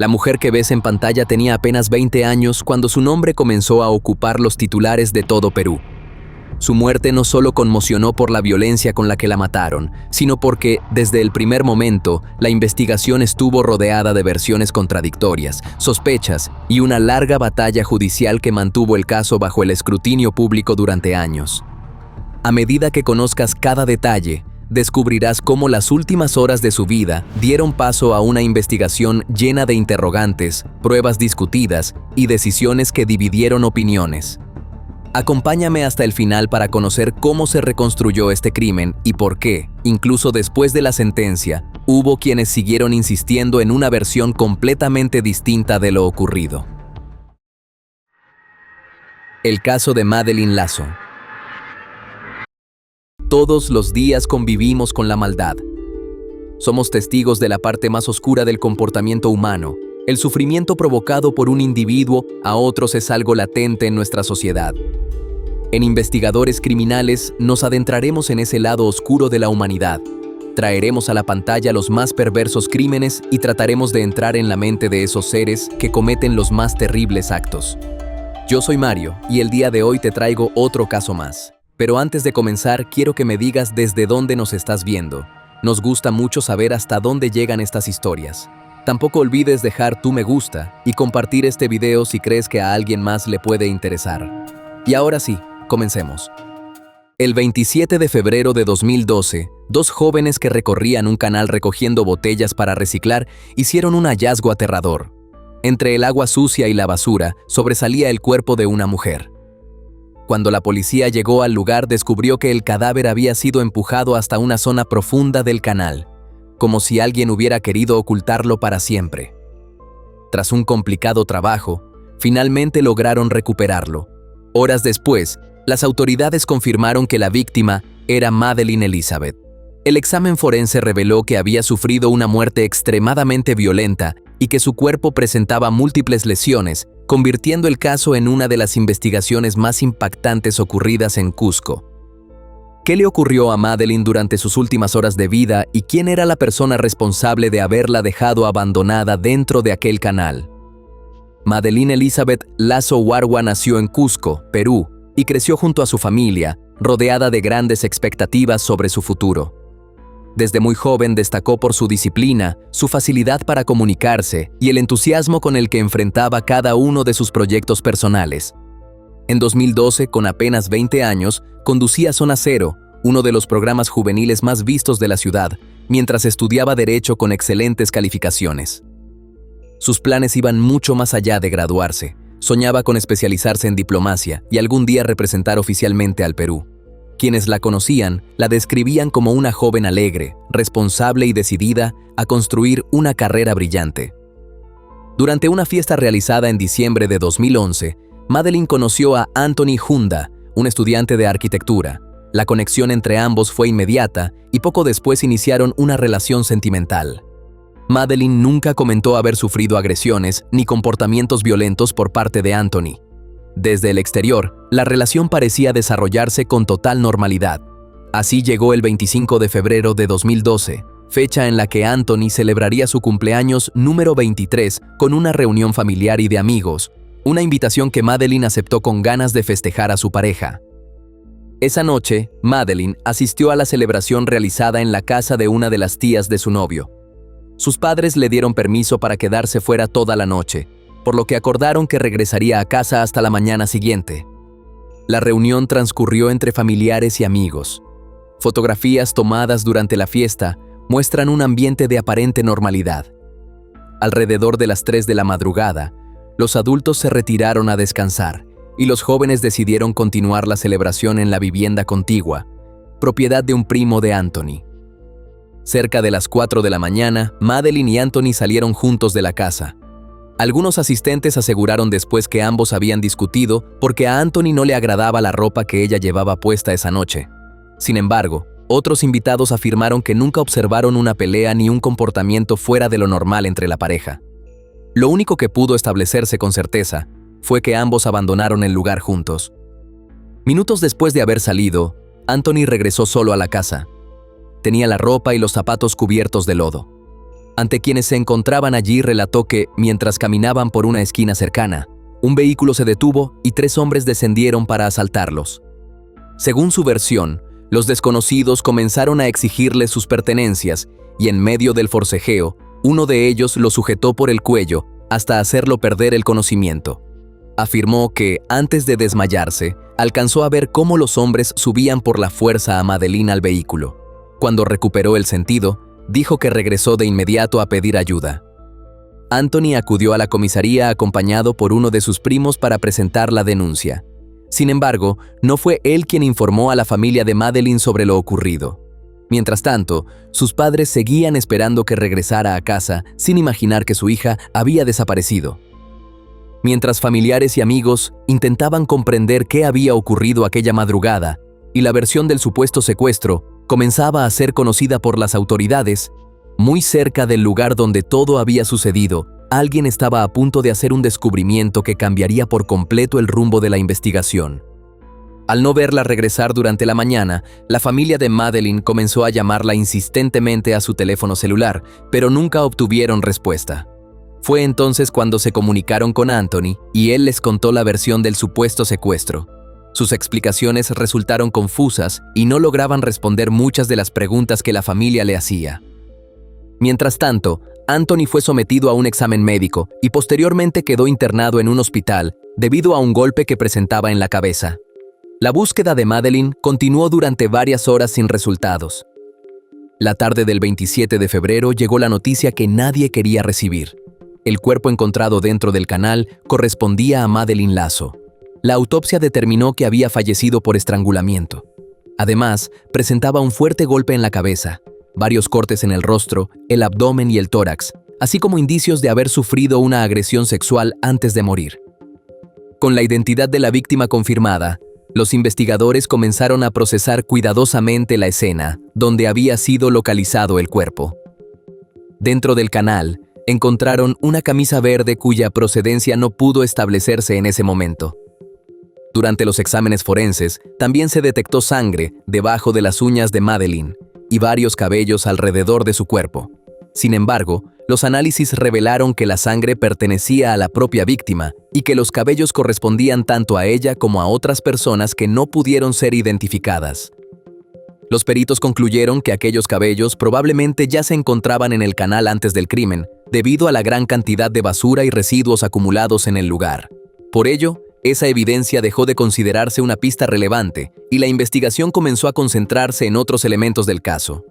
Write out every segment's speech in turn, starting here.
La mujer que ves en pantalla tenía apenas 20 años cuando su nombre comenzó a ocupar los titulares de todo Perú. Su muerte no solo conmocionó por la violencia con la que la mataron, sino porque, desde el primer momento, la investigación estuvo rodeada de versiones contradictorias, sospechas y una larga batalla judicial que mantuvo el caso bajo el escrutinio público durante años. A medida que conozcas cada detalle, descubrirás cómo las últimas horas de su vida dieron paso a una investigación llena de interrogantes, pruebas discutidas y decisiones que dividieron opiniones. Acompáñame hasta el final para conocer cómo se reconstruyó este crimen y por qué, incluso después de la sentencia, hubo quienes siguieron insistiendo en una versión completamente distinta de lo ocurrido. El caso de Madeline Lazo. Todos los días convivimos con la maldad. Somos testigos de la parte más oscura del comportamiento humano. El sufrimiento provocado por un individuo a otros es algo latente en nuestra sociedad. En Investigadores Criminales nos adentraremos en ese lado oscuro de la humanidad. Traeremos a la pantalla los más perversos crímenes y trataremos de entrar en la mente de esos seres que cometen los más terribles actos. Yo soy Mario y el día de hoy te traigo otro caso más. Pero antes de comenzar, quiero que me digas desde dónde nos estás viendo. Nos gusta mucho saber hasta dónde llegan estas historias. Tampoco olvides dejar tu me gusta y compartir este video si crees que a alguien más le puede interesar. Y ahora sí, comencemos. El 27 de febrero de 2012, dos jóvenes que recorrían un canal recogiendo botellas para reciclar hicieron un hallazgo aterrador. Entre el agua sucia y la basura sobresalía el cuerpo de una mujer. Cuando la policía llegó al lugar, descubrió que el cadáver había sido empujado hasta una zona profunda del canal, como si alguien hubiera querido ocultarlo para siempre. Tras un complicado trabajo, finalmente lograron recuperarlo. Horas después, las autoridades confirmaron que la víctima era Madeline Elizabeth. El examen forense reveló que había sufrido una muerte extremadamente violenta y que su cuerpo presentaba múltiples lesiones, convirtiendo el caso en una de las investigaciones más impactantes ocurridas en Cusco. ¿Qué le ocurrió a Madeline durante sus últimas horas de vida y quién era la persona responsable de haberla dejado abandonada dentro de aquel canal? Madeline Elizabeth Lazo Warwa nació en Cusco, Perú, y creció junto a su familia, rodeada de grandes expectativas sobre su futuro. Desde muy joven destacó por su disciplina, su facilidad para comunicarse y el entusiasmo con el que enfrentaba cada uno de sus proyectos personales. En 2012, con apenas 20 años, conducía Zona Cero, uno de los programas juveniles más vistos de la ciudad, mientras estudiaba Derecho con excelentes calificaciones. Sus planes iban mucho más allá de graduarse. Soñaba con especializarse en diplomacia y algún día representar oficialmente al Perú. Quienes la conocían la describían como una joven alegre, responsable y decidida a construir una carrera brillante. Durante una fiesta realizada en diciembre de 2011, Madeline conoció a Anthony Hunda, un estudiante de arquitectura. La conexión entre ambos fue inmediata y poco después iniciaron una relación sentimental. Madeline nunca comentó haber sufrido agresiones ni comportamientos violentos por parte de Anthony. Desde el exterior, la relación parecía desarrollarse con total normalidad. Así llegó el 25 de febrero de 2012, fecha en la que Anthony celebraría su cumpleaños número 23 con una reunión familiar y de amigos, una invitación que Madeline aceptó con ganas de festejar a su pareja. Esa noche, Madeline asistió a la celebración realizada en la casa de una de las tías de su novio. Sus padres le dieron permiso para quedarse fuera toda la noche, por lo que acordaron que regresaría a casa hasta la mañana siguiente. La reunión transcurrió entre familiares y amigos. Fotografías tomadas durante la fiesta muestran un ambiente de aparente normalidad. Alrededor de las 3 de la madrugada, los adultos se retiraron a descansar y los jóvenes decidieron continuar la celebración en la vivienda contigua, propiedad de un primo de Anthony. Cerca de las 4 de la mañana, Madeline y Anthony salieron juntos de la casa. Algunos asistentes aseguraron después que ambos habían discutido porque a Anthony no le agradaba la ropa que ella llevaba puesta esa noche. Sin embargo, otros invitados afirmaron que nunca observaron una pelea ni un comportamiento fuera de lo normal entre la pareja. Lo único que pudo establecerse con certeza fue que ambos abandonaron el lugar juntos. Minutos después de haber salido, Anthony regresó solo a la casa. Tenía la ropa y los zapatos cubiertos de lodo. Ante quienes se encontraban allí relató que, mientras caminaban por una esquina cercana, un vehículo se detuvo y 3 hombres descendieron para asaltarlos. Según su versión, los desconocidos comenzaron a exigirles sus pertenencias y en medio del forcejeo, uno de ellos lo sujetó por el cuello hasta hacerlo perder el conocimiento. Afirmó que, antes de desmayarse, alcanzó a ver cómo los hombres subían por la fuerza a Madeleine al vehículo. Cuando recuperó el sentido, dijo que regresó de inmediato a pedir ayuda. Anthony acudió a la comisaría acompañado por uno de sus primos para presentar la denuncia. Sin embargo, no fue él quien informó a la familia de Madeleine sobre lo ocurrido. Mientras tanto, sus padres seguían esperando que regresara a casa sin imaginar que su hija había desaparecido. Mientras familiares y amigos intentaban comprender qué había ocurrido aquella madrugada y la versión del supuesto secuestro comenzaba a ser conocida por las autoridades, muy cerca del lugar donde todo había sucedido, alguien estaba a punto de hacer un descubrimiento que cambiaría por completo el rumbo de la investigación. Al no verla regresar durante la mañana, la familia de Madeleine comenzó a llamarla insistentemente a su teléfono celular, pero nunca obtuvieron respuesta. Fue entonces cuando se comunicaron con Anthony y él les contó la versión del supuesto secuestro. Sus explicaciones resultaron confusas y no lograban responder muchas de las preguntas que la familia le hacía. Mientras tanto, Anthony fue sometido a un examen médico y posteriormente quedó internado en un hospital debido a un golpe que presentaba en la cabeza. La búsqueda de Madeleine continuó durante varias horas sin resultados. La tarde del 27 de febrero llegó la noticia que nadie quería recibir. El cuerpo encontrado dentro del canal correspondía a Madeleine Lazo. La autopsia determinó que había fallecido por estrangulamiento. Además, presentaba un fuerte golpe en la cabeza, varios cortes en el rostro, el abdomen y el tórax, así como indicios de haber sufrido una agresión sexual antes de morir. Con la identidad de la víctima confirmada, los investigadores comenzaron a procesar cuidadosamente la escena donde había sido localizado el cuerpo. Dentro del canal, encontraron una camisa verde cuya procedencia no pudo establecerse en ese momento. Durante los exámenes forenses, también se detectó sangre debajo de las uñas de Madeleine y varios cabellos alrededor de su cuerpo. Sin embargo, los análisis revelaron que la sangre pertenecía a la propia víctima y que los cabellos correspondían tanto a ella como a otras personas que no pudieron ser identificadas. Los peritos concluyeron que aquellos cabellos probablemente ya se encontraban en el canal antes del crimen, debido a la gran cantidad de basura y residuos acumulados en el lugar. Por ello, esa evidencia dejó de considerarse una pista relevante y la investigación comenzó a concentrarse en otros elementos del caso.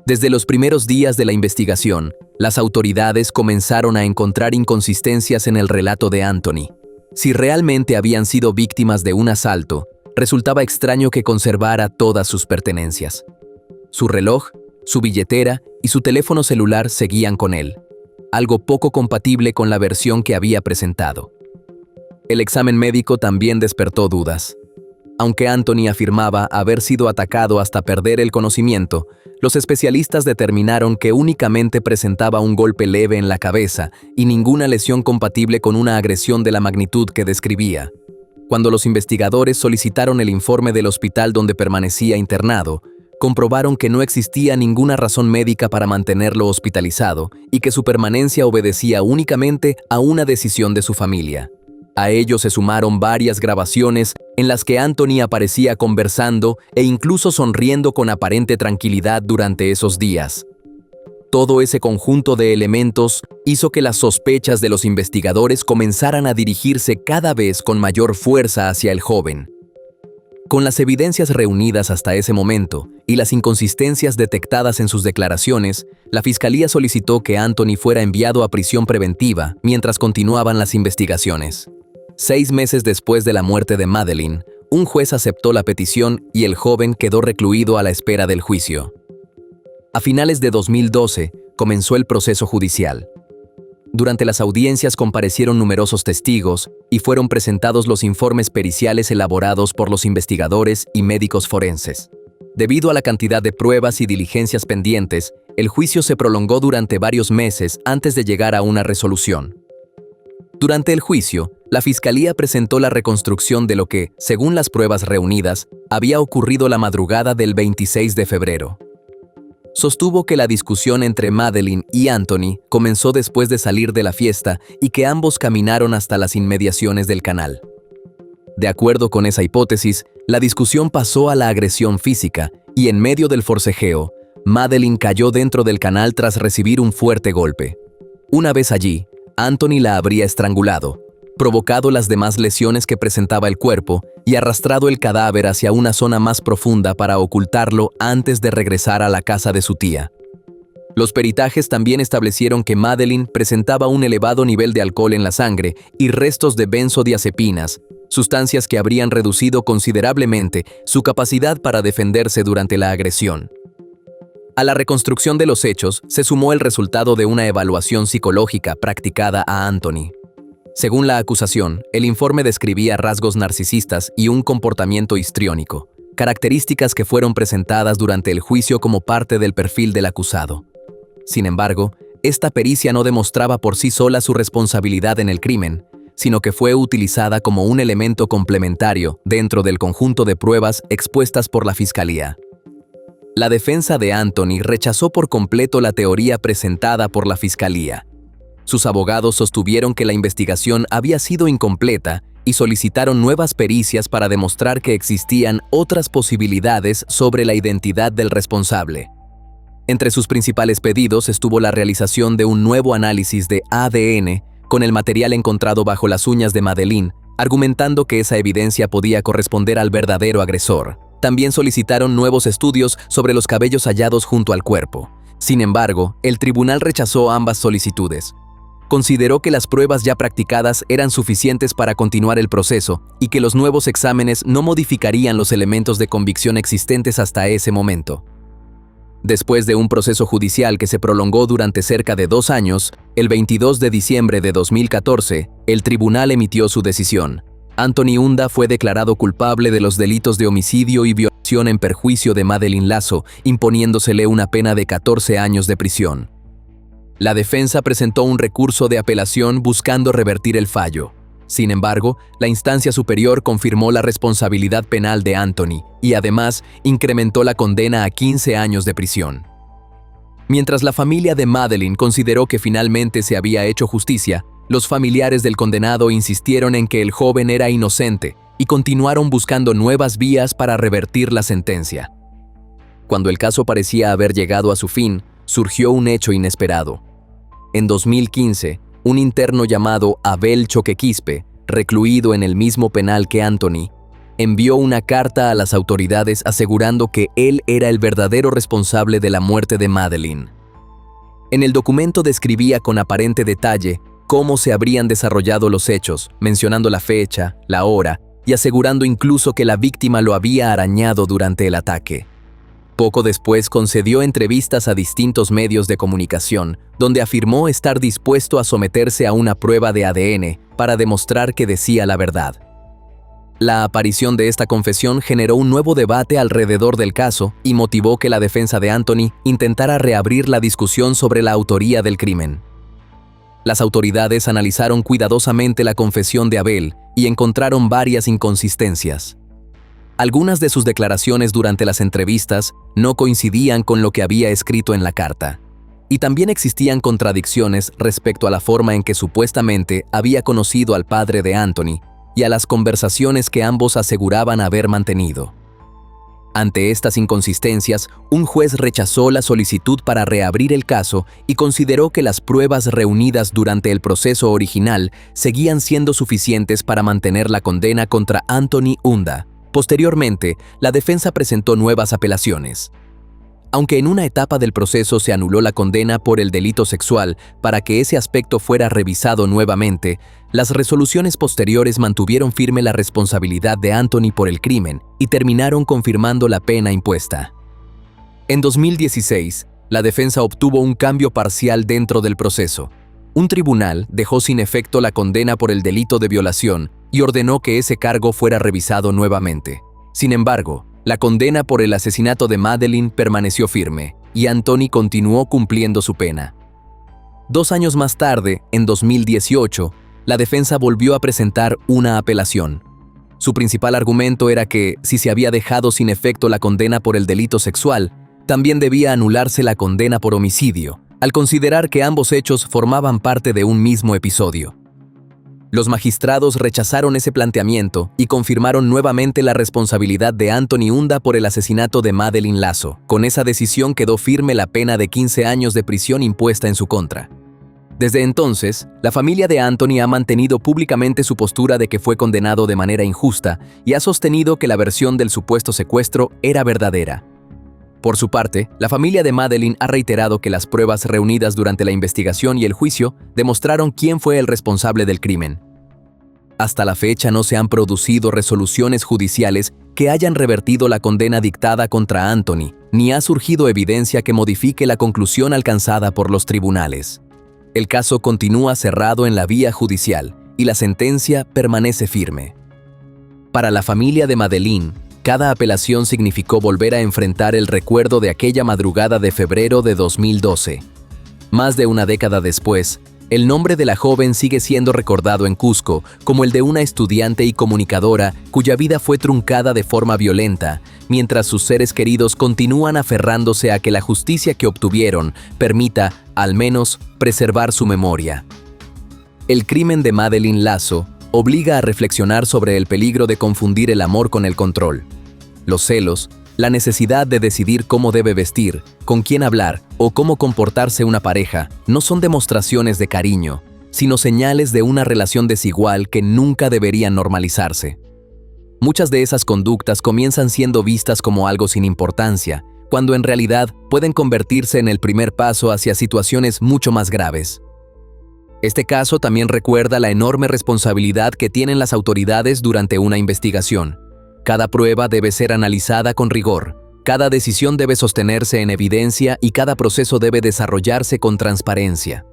Desde los primeros días de la investigación, las autoridades comenzaron a encontrar inconsistencias en el relato de Anthony. Si realmente habían sido víctimas de un asalto, resultaba extraño que conservara todas sus pertenencias. Su reloj, su billetera y su teléfono celular seguían con él, algo poco compatible con la versión que había presentado. El examen médico también despertó dudas. Aunque Anthony afirmaba haber sido atacado hasta perder el conocimiento, los especialistas determinaron que únicamente presentaba un golpe leve en la cabeza y ninguna lesión compatible con una agresión de la magnitud que describía. Cuando los investigadores solicitaron el informe del hospital donde permanecía internado, comprobaron que no existía ninguna razón médica para mantenerlo hospitalizado y que su permanencia obedecía únicamente a una decisión de su familia. A ello se sumaron varias grabaciones en las que Anthony aparecía conversando e incluso sonriendo con aparente tranquilidad durante esos días. Todo ese conjunto de elementos hizo que las sospechas de los investigadores comenzaran a dirigirse cada vez con mayor fuerza hacia el joven. Con las evidencias reunidas hasta ese momento y las inconsistencias detectadas en sus declaraciones, la Fiscalía solicitó que Anthony fuera enviado a prisión preventiva mientras continuaban las investigaciones. 6 meses después de la muerte de Madeleine, un juez aceptó la petición y el joven quedó recluido a la espera del juicio. A finales de 2012, comenzó el proceso judicial. Durante las audiencias comparecieron numerosos testigos y fueron presentados los informes periciales elaborados por los investigadores y médicos forenses. Debido a la cantidad de pruebas y diligencias pendientes, el juicio se prolongó durante varios meses antes de llegar a una resolución. Durante el juicio, la Fiscalía presentó la reconstrucción de lo que, según las pruebas reunidas, había ocurrido la madrugada del 26 de febrero. sostuvo que la discusión entre Madeleine y Anthony comenzó después de salir de la fiesta y que ambos caminaron hasta las inmediaciones del canal. De acuerdo con esa hipótesis, la discusión pasó a la agresión física y en medio del forcejeo, Madeleine cayó dentro del canal tras recibir un fuerte golpe. Una vez allí, Anthony la habría estrangulado, provocado las demás lesiones que presentaba el cuerpo y arrastrado el cadáver hacia una zona más profunda para ocultarlo antes de regresar a la casa de su tía. Los peritajes también establecieron que Madeleine presentaba un elevado nivel de alcohol en la sangre y restos de benzodiazepinas, sustancias que habrían reducido considerablemente su capacidad para defenderse durante la agresión. A la reconstrucción de los hechos se sumó el resultado de una evaluación psicológica practicada a Anthony. Según la acusación, el informe describía rasgos narcisistas y un comportamiento histriónico, características que fueron presentadas durante el juicio como parte del perfil del acusado. Sin embargo, esta pericia no demostraba por sí sola su responsabilidad en el crimen, sino que fue utilizada como un elemento complementario dentro del conjunto de pruebas expuestas por la Fiscalía. La defensa de Anthony rechazó por completo la teoría presentada por la Fiscalía. Sus abogados sostuvieron que la investigación había sido incompleta y solicitaron nuevas pericias para demostrar que existían otras posibilidades sobre la identidad del responsable. Entre sus principales pedidos estuvo la realización de un nuevo análisis de ADN con el material encontrado bajo las uñas de Madeleine, argumentando que esa evidencia podía corresponder al verdadero agresor. También solicitaron nuevos estudios sobre los cabellos hallados junto al cuerpo. Sin embargo, el tribunal rechazó ambas solicitudes. Consideró que las pruebas ya practicadas eran suficientes para continuar el proceso y que los nuevos exámenes no modificarían los elementos de convicción existentes hasta ese momento. Después de un proceso judicial que se prolongó durante cerca de 2 años, el 22 de diciembre de 2014, el tribunal emitió su decisión. Anthony Unda fue declarado culpable de los delitos de homicidio y violación en perjuicio de Madeleine Lazo, imponiéndosele una pena de 14 años de prisión. La defensa presentó un recurso de apelación buscando revertir el fallo. Sin embargo, la instancia superior confirmó la responsabilidad penal de Anthony y además incrementó la condena a 15 años de prisión. Mientras la familia de Madeleine consideró que finalmente se había hecho justicia, los familiares del condenado insistieron en que el joven era inocente y continuaron buscando nuevas vías para revertir la sentencia. Cuando el caso parecía haber llegado a su fin, surgió un hecho inesperado. En 2015, un interno llamado Abel Choquequispe, recluido en el mismo penal que Anthony, envió una carta a las autoridades asegurando que él era el verdadero responsable de la muerte de Madeleine. En el documento describía con aparente detalle cómo se habrían desarrollado los hechos, mencionando la fecha, la hora y asegurando incluso que la víctima lo había arañado durante el ataque. Poco después concedió entrevistas a distintos medios de comunicación, donde afirmó estar dispuesto a someterse a una prueba de ADN para demostrar que decía la verdad. La aparición de esta confesión generó un nuevo debate alrededor del caso y motivó que la defensa de Anthony intentara reabrir la discusión sobre la autoría del crimen. Las autoridades analizaron cuidadosamente la confesión de Abel y encontraron varias inconsistencias. Algunas de sus declaraciones durante las entrevistas no coincidían con lo que había escrito en la carta. Y también existían contradicciones respecto a la forma en que supuestamente había conocido al padre de Anthony y a las conversaciones que ambos aseguraban haber mantenido. Ante estas inconsistencias, un juez rechazó la solicitud para reabrir el caso y consideró que las pruebas reunidas durante el proceso original seguían siendo suficientes para mantener la condena contra Anthony Unda. Posteriormente, la defensa presentó nuevas apelaciones. Aunque en una etapa del proceso se anuló la condena por el delito sexual para que ese aspecto fuera revisado nuevamente, las resoluciones posteriores mantuvieron firme la responsabilidad de Anthony por el crimen y terminaron confirmando la pena impuesta. En 2016, la defensa obtuvo un cambio parcial dentro del proceso. Un tribunal dejó sin efecto la condena por el delito de violación y ordenó que ese cargo fuera revisado nuevamente. Sin embargo, la condena por el asesinato de Madeleine permaneció firme y Anthony continuó cumpliendo su pena. 2 años más tarde, en 2018, la defensa volvió a presentar una apelación. Su principal argumento era que, si se había dejado sin efecto la condena por el delito sexual, También debía anularse la condena por homicidio, al considerar que ambos hechos formaban parte de un mismo episodio. Los magistrados rechazaron ese planteamiento y confirmaron nuevamente la responsabilidad de Anthony Unda por el asesinato de Madeleine Lazo. Con esa decisión quedó firme la pena de 15 años de prisión impuesta en su contra. Desde entonces, la familia de Anthony ha mantenido públicamente su postura de que fue condenado de manera injusta y ha sostenido que la versión del supuesto secuestro era verdadera. Por su parte, la familia de Madeleine ha reiterado que las pruebas reunidas durante la investigación y el juicio demostraron quién fue el responsable del crimen. Hasta la fecha no se han producido resoluciones judiciales que hayan revertido la condena dictada contra Anthony, ni ha surgido evidencia que modifique la conclusión alcanzada por los tribunales. El caso continúa cerrado en la vía judicial y la sentencia permanece firme. Para la familia de Madeleine, cada apelación significó volver a enfrentar el recuerdo de aquella madrugada de febrero de 2012. Más de una década después, el nombre de la joven sigue siendo recordado en Cusco como el de una estudiante y comunicadora cuya vida fue truncada de forma violenta, mientras sus seres queridos continúan aferrándose a que la justicia que obtuvieron permita, al menos, preservar su memoria. El crimen de Madeleine Lazo obliga a reflexionar sobre el peligro de confundir el amor con el control. Los celos, la necesidad de decidir cómo debe vestir, con quién hablar o cómo comportarse una pareja no son demostraciones de cariño, sino señales de una relación desigual que nunca deberían normalizarse. Muchas de esas conductas comienzan siendo vistas como algo sin importancia, cuando en realidad pueden convertirse en el primer paso hacia situaciones mucho más graves. Este caso también recuerda la enorme responsabilidad que tienen las autoridades durante una investigación. Cada prueba debe ser analizada con rigor, cada decisión debe sostenerse en evidencia y cada proceso debe desarrollarse con transparencia.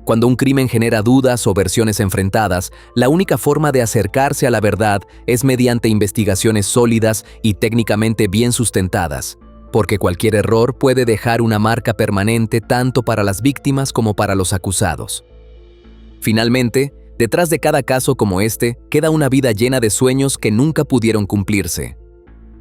Cuando un crimen genera dudas o versiones enfrentadas, la única forma de acercarse a la verdad es mediante investigaciones sólidas y técnicamente bien sustentadas, porque cualquier error puede dejar una marca permanente tanto para las víctimas como para los acusados. Finalmente, detrás de cada caso como este, queda una vida llena de sueños que nunca pudieron cumplirse.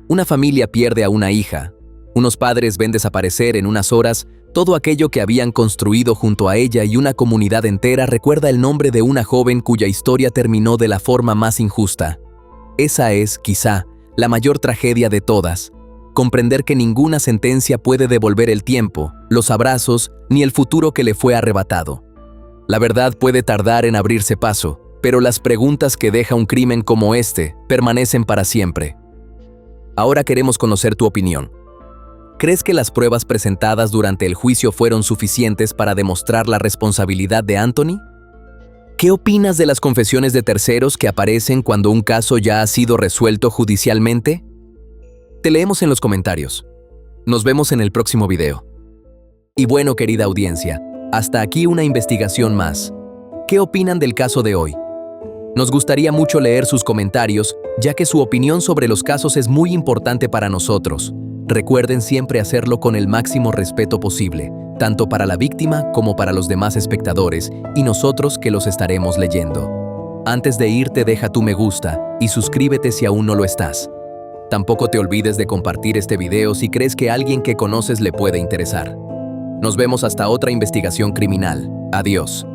Una familia pierde a una hija. Unos padres ven desaparecer en unas horas todo aquello que habían construido junto a ella y una comunidad entera recuerda el nombre de una joven cuya historia terminó de la forma más injusta. Esa es, quizá, la mayor tragedia de todas. Comprender que ninguna sentencia puede devolver el tiempo, los abrazos, ni el futuro que le fue arrebatado. La verdad puede tardar en abrirse paso, pero las preguntas que deja un crimen como este permanecen para siempre. Ahora queremos conocer tu opinión. ¿Crees que las pruebas presentadas durante el juicio fueron suficientes para demostrar la responsabilidad de Anthony? ¿Qué opinas de las confesiones de terceros que aparecen cuando un caso ya ha sido resuelto judicialmente? Te leemos en los comentarios. Nos vemos en el próximo video. Y bueno, querida audiencia, hasta aquí una investigación más. ¿Qué opinan del caso de hoy? Nos gustaría mucho leer sus comentarios, ya que su opinión sobre los casos es muy importante para nosotros. Recuerden siempre hacerlo con el máximo respeto posible, tanto para la víctima como para los demás espectadores, y nosotros que los estaremos leyendo. Antes de irte, deja tu me gusta y suscríbete si aún no lo estás. Tampoco te olvides de compartir este video si crees que a alguien que conoces le puede interesar. Nos vemos hasta otra investigación criminal. Adiós.